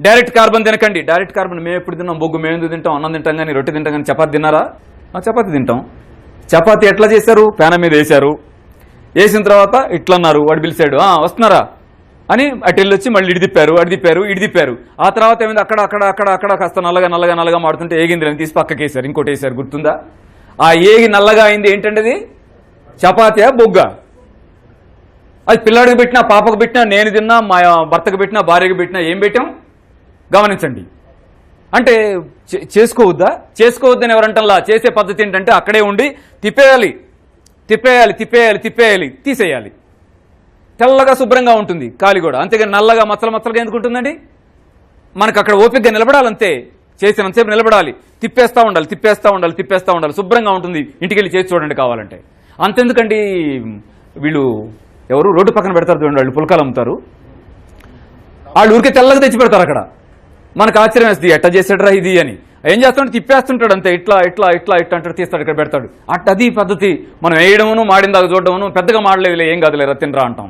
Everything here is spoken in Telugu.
డైరెక్ట్ కార్బన్ తినకండి. డైరెక్ట్ కార్బన్ మేము ఎప్పుడు తిన్నాం? బొగ్గు మేము ఎందుకు తింటాం? అన్నం తింటాం కానీ, రొట్టె తింటాం కానీ. చపాతి తిన్నారా? చపాతి తింటాం. చపాతి ఎట్లా చేశారు? పేన మీద వేశారు. వేసిన తర్వాత ఇట్లా అన్నారు, వాడు పిలిచాడు, వస్తున్నారా అని అటు వెళ్ళొచ్చి మళ్ళీ ఇడిదిప్పారు. ఆ తర్వాత ఏమైంది? అక్కడ కాస్త నల్లగా మాడుతుంటే ఏగింది తీసి పక్కకి వేశారు, ఇంకోటి వేశారు. గుర్తుందా? ఆ ఏగి నల్లగా అయింది ఏంటంటే అది చపాతీయా బొగ్గ? అది పిల్లాడికి పెట్టినా, పాపకు పెట్టినా, నేను తిన్నా, మా భర్తకు పెట్టినా, భార్యకు పెట్టినా ఏం పెట్టాం గమనించండి. అంటే చేసుకోవద్దని ఎవరంటల్లా. చేసే పద్ధతి ఏంటంటే అక్కడే ఉండి తిప్పేయాలి, తీసేయాలి. తెల్లగా శుభ్రంగా ఉంటుంది కాలి కూడా. అంతేగాని నల్లగా మచ్చలుగా ఎందుకు ఉంటుందండి? మనకు అక్కడ ఓపికగా నిలబడాలంతే. చేసినంతసేపు నిలబడాలి, తిప్పేస్తూ ఉండాలి. శుభ్రంగా ఉంటుంది. ఇంటికి వెళ్ళి చేసి చూడండి కావాలంటే. అంతెందుకండి, వీళ్ళు ఎవరు రోడ్డు పక్కన పెడతారు చూడండి, వాళ్ళు పుల్కాలు అమ్ముతారు. వాళ్ళు ఊరికే తెల్లగా తెచ్చి పెడతారు అక్కడ. మనకు ఆశ్చర్యం వేస్తుంది, ఎట్ట చేసాడరా ఇది అని. ఏం చేస్తాడు? తిప్పేస్తుంటాడు అంతే. ఇట్లా అంటాడు, తీస్తాడు, ఇక్కడ పెడతాడు. అది పద్ధతి. మనం వేయడమును, మాడిన దాకా చూడడమును, పెద్దగా మాడలేదులే, ఏం కాదులేరా, తినరా అంటాం.